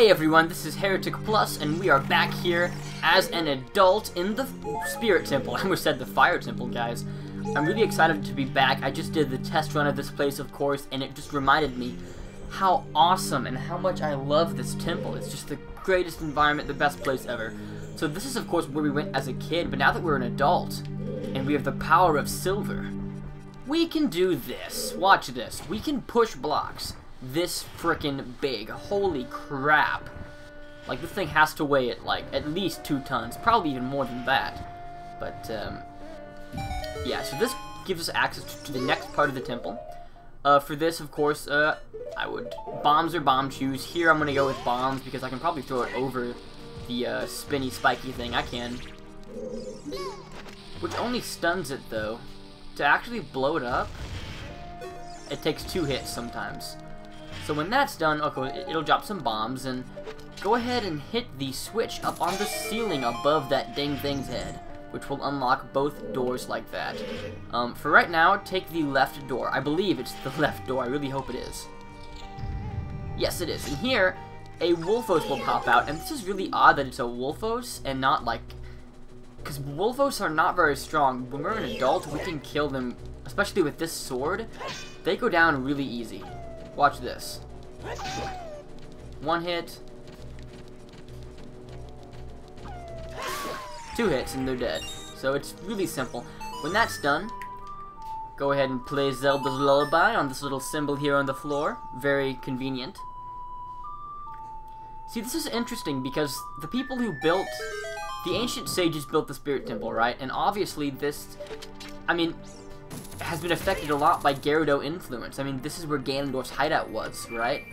Hey everyone, this is HereticPlus, and we are back here as an adult in the Spirit Temple. I almost said the Fire Temple, guys. I'm really excited to be back. I just did the test run of this place, of course, and it just reminded me how awesome and how much I love this temple. It's just the greatest environment, the best place ever. So this is, of course, where we went as a kid, but now that we're an adult, and we have the power of silver, we can do this. Watch this. We can push blocks this frickin' big. Holy crap. Like, this thing has to weigh it, like, at least 2 tons. Probably even more than that. But, yeah, so this gives us access to the next part of the temple. For this, of course, I would... bombs or bomb choose. Here, I'm gonna go with bombs, because I can probably throw it over the, spinny, spiky thing. I can. Which only stuns it, though. To actually blow it up, it takes 2 hits sometimes. So when that's done, okay, it'll drop some bombs, and go ahead and hit the switch up on the ceiling above that dang thing's head, which will unlock both doors like that. For right now, take the left door. I believe it's the left door. I really hope it is. Yes, it is. And here, a Wolfos will pop out, and this is really odd that it's a Wolfos and not like... because Wolfos are not very strong. When we're an adult, we can kill them, especially with this sword. They go down really easy. Watch this. 1 hit. 2 hits and they're dead. So it's really simple. When that's done, go ahead and play Zelda's Lullaby on this little symbol here on the floor. Very convenient. See, this is interesting because the people who built... the ancient sages built the Spirit Temple, right? And obviously this... I mean... has been affected a lot by Gyarados influence. I mean, this is where Ganondorf's hideout was, right?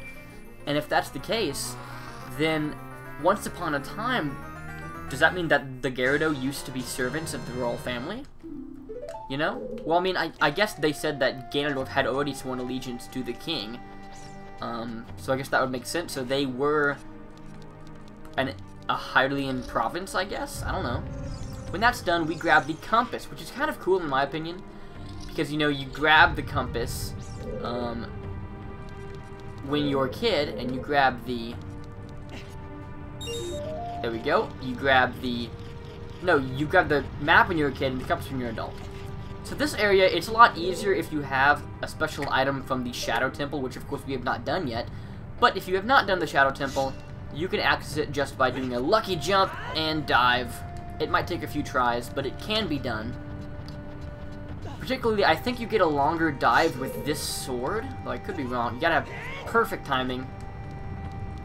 And if that's the case, then once upon a time, does that mean that the Gyarados used to be servants of the royal family? You know? Well, I mean, I guess they said that Ganondorf had already sworn allegiance to the king. So I guess that would make sense. So they were a Hylian province, I guess? I don't know. When that's done, we grab the compass, which is kind of cool in my opinion. Because, you know, you grab the compass when you're a kid, and you grab the... there we go. You grab the... no, you grab the map when you're a kid, and the compass when you're an adult. So this area, it's a lot easier if you have a special item from the Shadow Temple, which of course we have not done yet. But if you have not done the Shadow Temple, you can access it just by doing a lucky jump and dive. It might take a few tries, but it can be done. Particularly, I think you get a longer dive with this sword. Though I could be wrong. You gotta have perfect timing.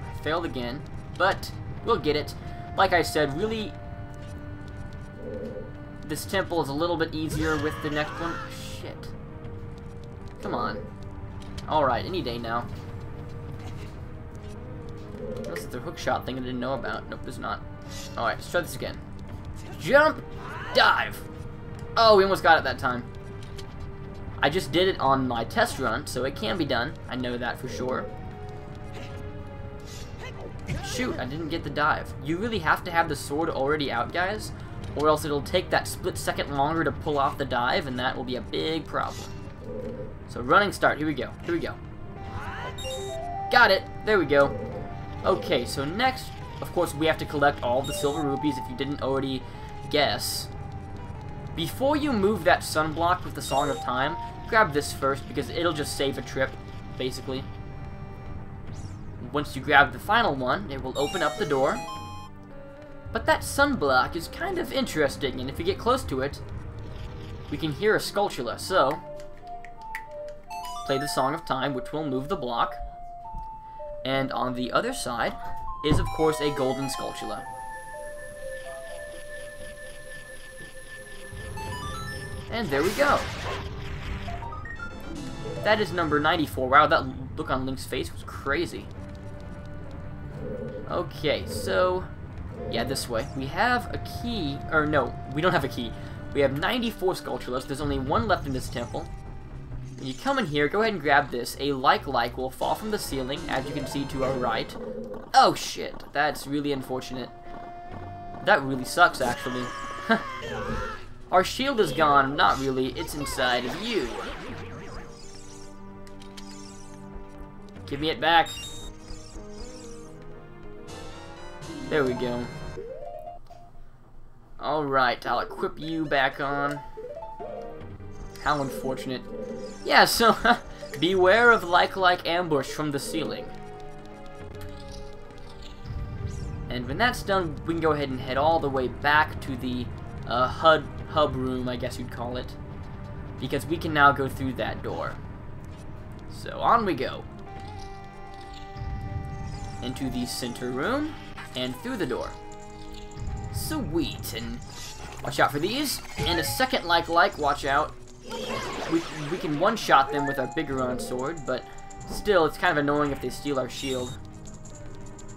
I failed again, but we'll get it. Like I said, really, this temple is a little bit easier with the next one. Shit. Come on. Alright, any day now. Unless it's a hookshot thing I didn't know about. Nope, there's not. Alright, let's try this again. Jump! Dive! Oh, we almost got it that time. I just did it on my test run, so it can be done. I know that for sure. Shoot, I didn't get the dive. You really have to have the sword already out, guys, or else it'll take that split second longer to pull off the dive, and that will be a big problem. So running start, here we go, here we go. Got it, there we go. Okay, so next, of course, we have to collect all the silver rupees, if you didn't already guess. Before you move that sunblock with the Song of Time, grab this first, because it'll just save a trip, basically. Once you grab the final one, it will open up the door. But that sunblock is kind of interesting, and if you get close to it, we can hear a Skulltula, so... play the Song of Time, which will move the block. And on the other side is, of course, a golden Skulltula. And there we go. That is number 94. Wow, that look on Link's face was crazy. Okay, so... yeah, this way. We have a key... or no, we don't have a key. We have 94 Skulltulas. There's only 1 left in this temple. When you come in here, go ahead and grab this. A like will fall from the ceiling, as you can see to our right. Oh, shit. That's really unfortunate. That really sucks, actually. Our shield is gone. Not really. It's inside of you. Give me it back. There we go. Alright, I'll equip you back on. How unfortunate. Yeah, so, beware of like ambush from the ceiling. And when that's done, we can go ahead and head all the way back to the hub room, I guess you'd call it. Because we can now go through that door. So, on we go. Into the center room, and through the door. Sweet, and watch out for these. And a second like, watch out. We can one-shot them with our Biggeron sword, but still, it's kind of annoying if they steal our shield.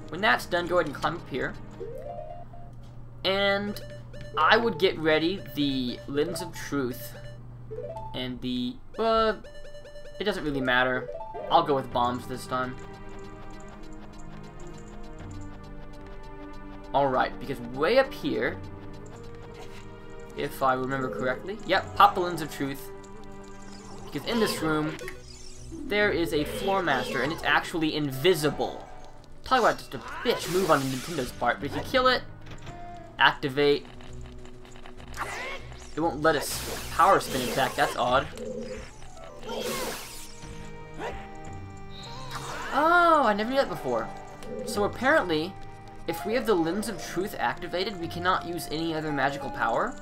When that's done, go ahead and climb up here. And I would get ready the Lens of Truth. And the... it doesn't really matter. I'll go with bombs this time. Alright, because way up here, if I remember correctly, yep, pop the Lens of Truth. Because in this room, there is a Floor Master, and it's actually invisible. Talk about just a bitch move on Nintendo's part, but if you kill it, activate, it won't let us power spin attack, that's odd. Oh, I never knew that before. So apparently, if we have the Lens of Truth activated, we cannot use any other magical power?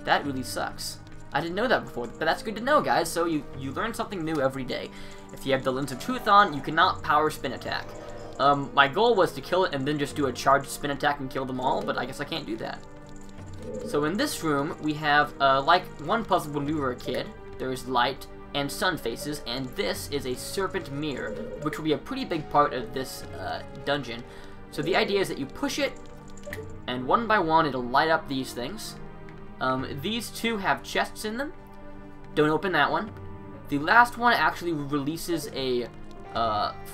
That really sucks. I didn't know that before, but that's good to know, guys, so you learn something new every day. If you have the Lens of Truth on, you cannot power spin attack. My goal was to kill it and then just do a charged spin attack and kill them all, but I guess I can't do that. So in this room, we have, like one puzzle when we were a kid, there is light and sun faces, and this is a serpent mirror, which will be a pretty big part of this dungeon. So the idea is that you push it, and one by one it'll light up these things. These two have chests in them. Don't open that one. The last one actually releases a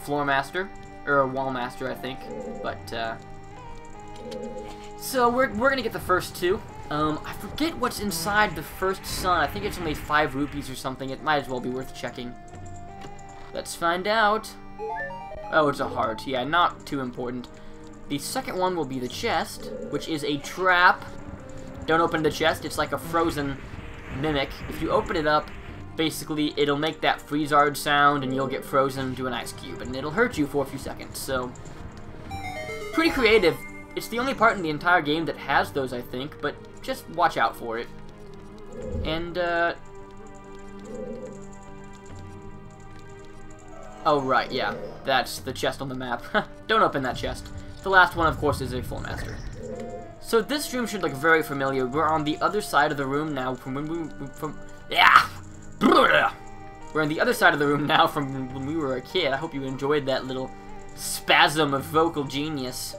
Floor Master, or a Wall Master, I think. But, so we're gonna get the first two. I forget what's inside the first sun. I think it's only 5 rupees or something. It might as well be worth checking. Let's find out. Oh, it's a heart. Yeah, not too important. The second one will be the chest, which is a trap. Don't open the chest. It's like a frozen mimic. If you open it up, basically it'll make that freezard sound and you'll get frozen to an ice cube, and it'll hurt you for a few seconds. So, pretty creative. It's the only part in the entire game that has those, I think, but just watch out for it. And, oh, right, yeah. That's the chest on the map. Don't open that chest. The last one, of course, is a Full Master. So this room should look very familiar. We're on the other side of the room now from when we're on the other side of the room now from when we were a kid. I hope you enjoyed that little spasm of vocal genius.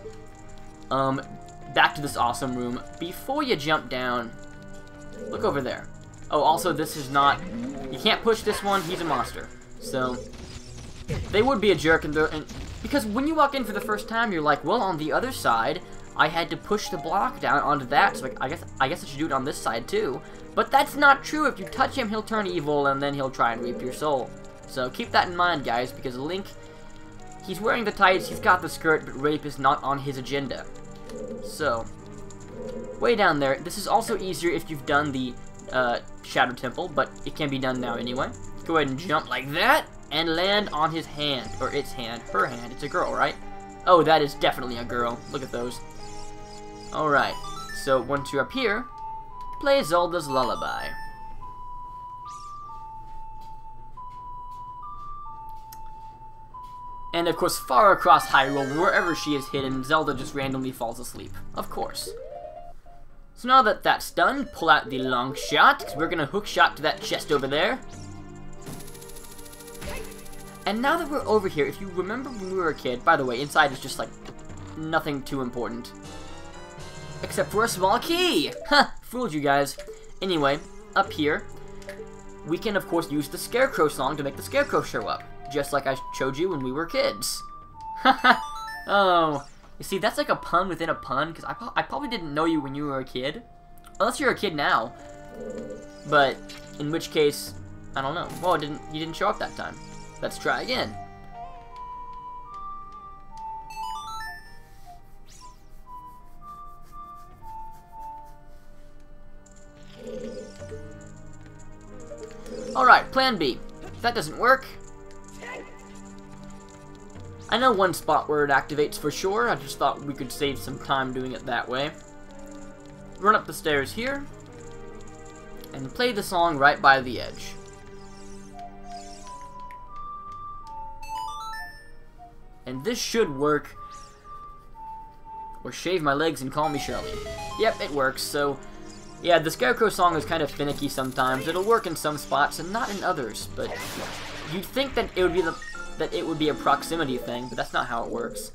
Back to this awesome room. Before you jump down, look over there. Oh, also, this is not... You can't push this one. He's a monster. So, they would be a jerk, and because when you walk in for the first time, you're like, well, on the other side, I had to push the block down onto that, so I guess I should do it on this side, too. But that's not true. If you touch him, he'll turn evil, and then he'll try and reap your soul. So, keep that in mind, guys, because Link... He's wearing the tights, he's got the skirt, but rape is not on his agenda. So, way down there. This is also easier if you've done the Shadow Temple, but it can be done now anyway. Go ahead and jump like that, and land on his hand, or its hand, her hand. It's a girl, right? Oh, that is definitely a girl. Look at those. Alright, so once you're up here, play Zelda's Lullaby. And of course, far across Hyrule, wherever she is hidden, Zelda just randomly falls asleep. Of course. So now that that's done, pull out the long shot, because we're going to hook shot to that chest over there. And now that we're over here, if you remember when we were a kid, by the way, inside is just like nothing too important. Except for a small key! Ha! Fooled you guys. Anyway, up here, we can of course use the Scarecrow song to make the Scarecrow show up. Just like I showed you when we were kids. Haha! Oh. You see, that's like a pun within a pun, because I probably didn't know you when you were a kid. Unless you're a kid now. But, in which case, I don't know. Well, you didn't show up that time. Let's try again. Alright, plan B. If that doesn't work, I know one spot where it activates for sure. I just thought we could save some time doing it that way. Run up the stairs here, and play the song right by the edge. And this should work. Or shave my legs and call me Shirley. Yep, it works. So, yeah, the Scarecrow song is kind of finicky sometimes. It'll work in some spots and not in others. But you'd think that it would be a proximity thing, but that's not how it works.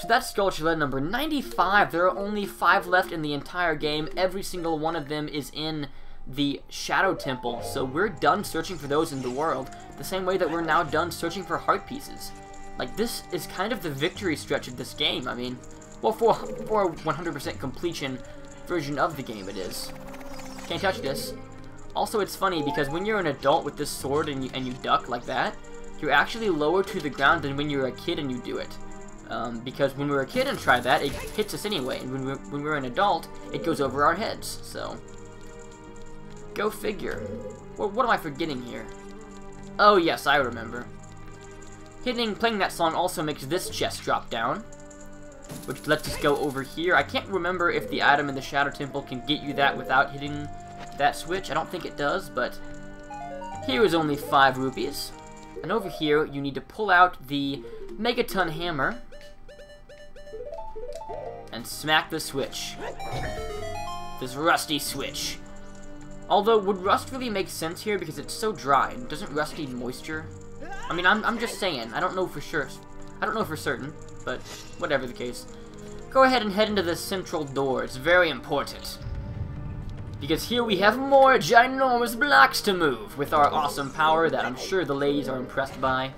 So that's Sculpture Lead number 95. There are only 5 left in the entire game. Every single one of them is in the Shadow Temple. So we're done searching for those in the world, the same way that we're now done searching for heart pieces. Like, this is kind of the victory stretch of this game. I mean, well, for a 100% completion version of the game it is. Can't touch this. Also, it's funny because when you're an adult with this sword and you duck like that, you're actually lower to the ground than when you're a kid and you do it. Because when we're a kid and try that, it hits us anyway. And when we're an adult, it goes over our heads. So, go figure. Well, what am I forgetting here? Oh yes, I remember. Playing that song also makes this chest drop down, which lets us go over here. I can't remember if the item in the Shadow Temple can get you that without hitting that switch. I don't think it does, but here is only 5 rupees. And over here, you need to pull out the Megaton Hammer and smack the switch. This rusty switch. Although, would rust really make sense here because it's so dry? Doesn't rust need moisture? I mean, I'm just saying. I don't know for sure. I don't know for certain, but whatever the case. Go ahead and head into the central door. It's very important. Because here we have more ginormous blocks to move with our awesome power that I'm sure the ladies are impressed by.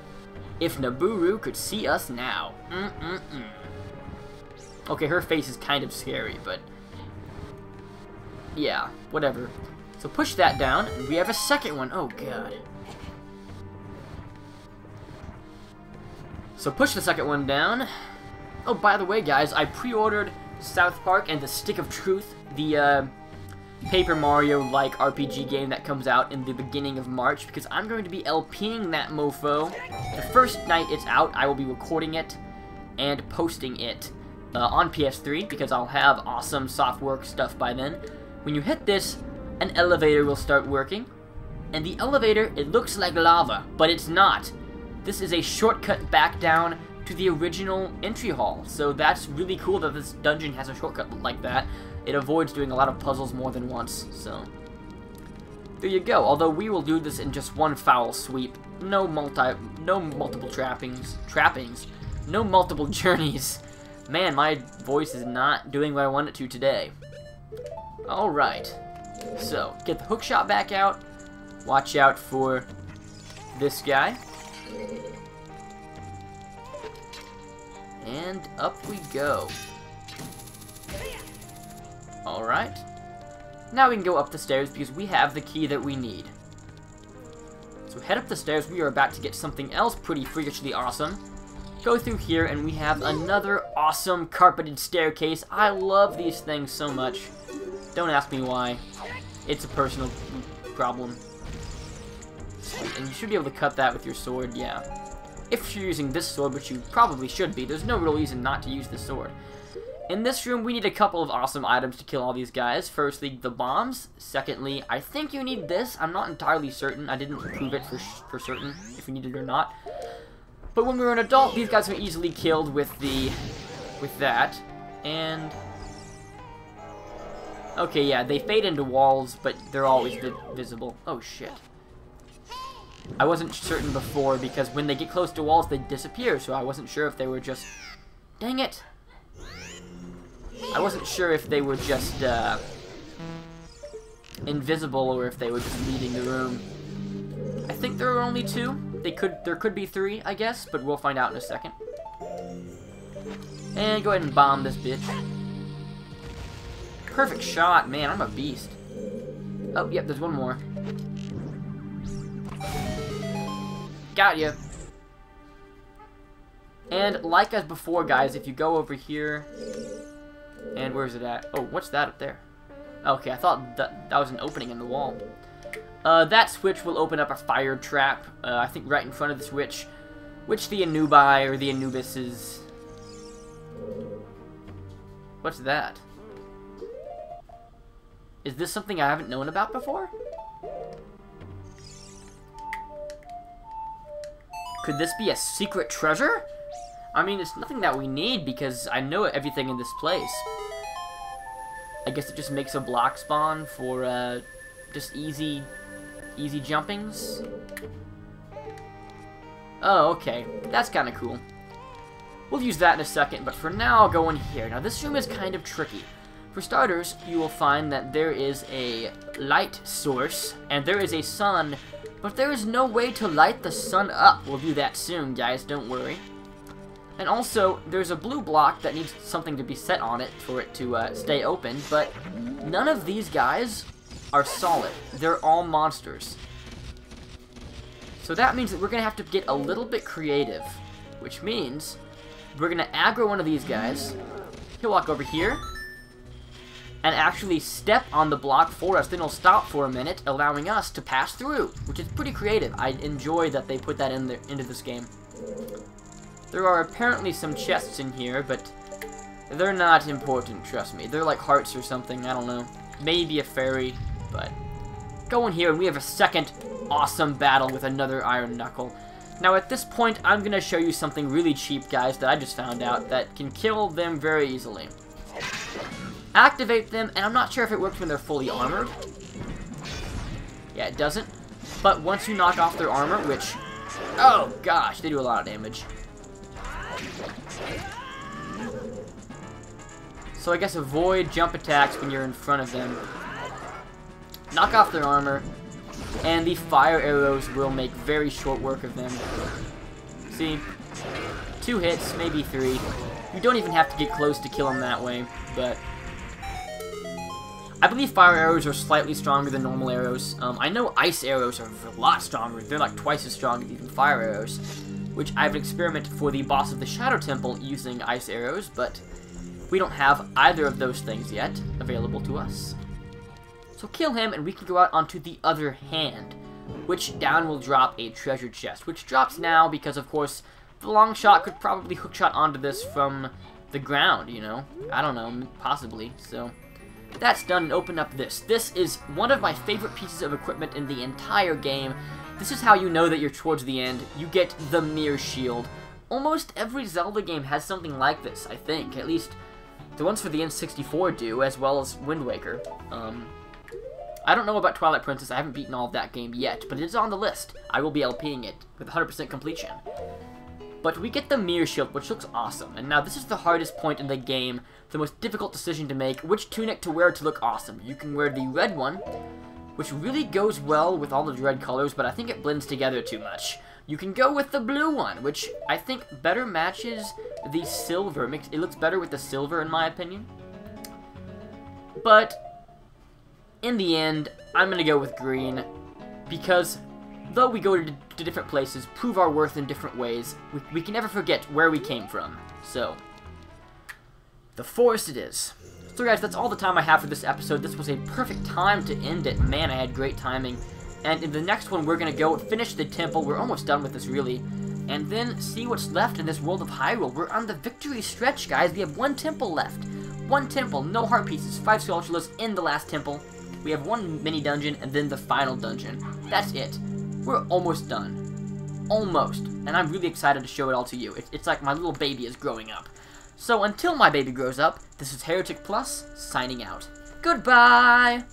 If Naburu could see us now. Okay, her face is kind of scary, but yeah, whatever. So push that down, and we have a second one. Oh, God. So push the second one down. Oh, by the way, guys, I pre-ordered South Park and the Stick of Truth, the Paper Mario-like RPG game that comes out in the beginning of March, because I'm going to be LPing that mofo. The first night it's out, I will be recording it and posting it on PS3, because I'll have awesome software stuff by then. When you hit this, an elevator will start working, and the elevator, it looks like lava, but it's not. This is a shortcut back down to the original entry hall, so that's really cool that this dungeon has a shortcut like that. It avoids doing a lot of puzzles more than once, so there you go. Although we will do this in just one foul sweep. No multiple trappings, no multiple journeys. Man, my voice is not doing what I want it to today. Alright, so get the hookshot back out. Watch out for this guy. And up we go. Alright. Now we can go up the stairs because we have the key that we need. So head up the stairs. We are about to get something else pretty freakishly awesome. Go through here and we have another awesome carpeted staircase. I love these things so much. Don't ask me why. It's a personal problem. And you should be able to cut that with your sword, yeah. If you're using this sword, which you probably should be, there's no real reason not to use this sword. In this room, we need a couple of awesome items to kill all these guys. Firstly, the bombs. Secondly, I think you need this. I'm not entirely certain. I didn't prove it for certain, if you need it or not. But when we were an adult, these guys were easily killed with that. And okay, yeah, they fade into walls, but they're always visible. Oh, shit. I wasn't certain before, because when they get close to walls, they disappear, so I wasn't sure if they were just... Dang it! I wasn't sure if they were just, invisible, or if they were just leaving the room. I think there are only 2. There could be 3, I guess, but we'll find out in a second. And go ahead and bomb this bitch. Perfect shot, man, I'm a beast. Oh, yep, there's one more. Got ya. And like as before, guys, if you go over here, and where's it at? Oh, what's that up there? Okay, I thought that was an opening in the wall. That switch will open up a fire trap, I think right in front of the switch, which the Anubi or the Anubises... What's that? Is this something I haven't known about before? Could this be a secret treasure? I mean, it's nothing that we need because I know everything in this place. I guess it just makes a block spawn for, just easy jumpings. Oh, okay. That's kind of cool. We'll use that in a second, but for now, I'll go in here. Now, this room is kind of tricky. For starters, you will find that there is a light source, and there is a sun, but there is no way to light the sun up. We'll do that soon, guys, don't worry. And also, there's a blue block that needs something to be set on it for it to stay open, but none of these guys are solid. They're all monsters. So that means that we're going to have to get a little bit creative, which means we're going to aggro one of these guys. He'll walk over here and actually step on the block for us. Then he'll stop for a minute, allowing us to pass through, which is pretty creative. I enjoy that they put that in there, into this game. There are apparently some chests in here, but they're not important, trust me. They're like hearts or something, I don't know. Maybe a fairy, but... Go in here, and we have a second awesome battle with another Iron Knuckle. Now, at this point, I'm going to show you something really cheap, guys, that I just found out that can kill them very easily. Activate them, and I'm not sure if it works when they're fully armored. Yeah, it doesn't. But once you knock off their armor, which... Oh, gosh, they do a lot of damage. So I guess avoid jump attacks when you're in front of them. Knock off their armor, and the fire arrows will make very short work of them. See? 2 hits, maybe 3. You don't even have to get close to kill them that way, but... I believe fire arrows are slightly stronger than normal arrows. I know ice arrows are a lot stronger. They're like twice as strong as even fire arrows, which I've experimented for the boss of the Shadow Temple using ice arrows, but we don't have either of those things yet available to us. So kill him, and we can go out onto the other hand, which down will drop a treasure chest, which drops now because, of course, the long shot could probably hookshot onto this from the ground, you know? I don't know, possibly, so... That's done, and open up this. This is one of my favorite pieces of equipment in the entire game. This is how you know that you're towards the end. You get the Mirror Shield. Almost every Zelda game has something like this, I think. At least the ones for the N64 do, as well as Wind Waker. I don't know about Twilight Princess. I haven't beaten all of that game yet, but it's on the list. I will be LPing it with 100% completion. But we get the Mirror Shield, which looks awesome. And now this is the hardest point in the game, the most difficult decision to make, which tunic to wear to look awesome. You can wear the red one, which really goes well with all the red colors, but I think it blends together too much. You can go with the blue one, which I think better matches the silver. It looks better with the silver, in my opinion. But in the end, I'm going to go with green, because though we go to different places, prove our worth in different ways, we can never forget where we came from. So, the forest it is. So guys, that's all the time I have for this episode. This was a perfect time to end it. Man, I had great timing. And in the next one, we're going to go finish the temple. We're almost done with this, really. And then see what's left in this world of Hyrule. We're on the victory stretch, guys. We have 1 temple left. 1 temple, no heart pieces, 5 Skulltulas in the last temple. We have 1 mini dungeon, and then the final dungeon. That's it. We're almost done. Almost. And I'm really excited to show it all to you. It's like my little baby is growing up. So until my baby grows up, this is HereticPlus, signing out. Goodbye!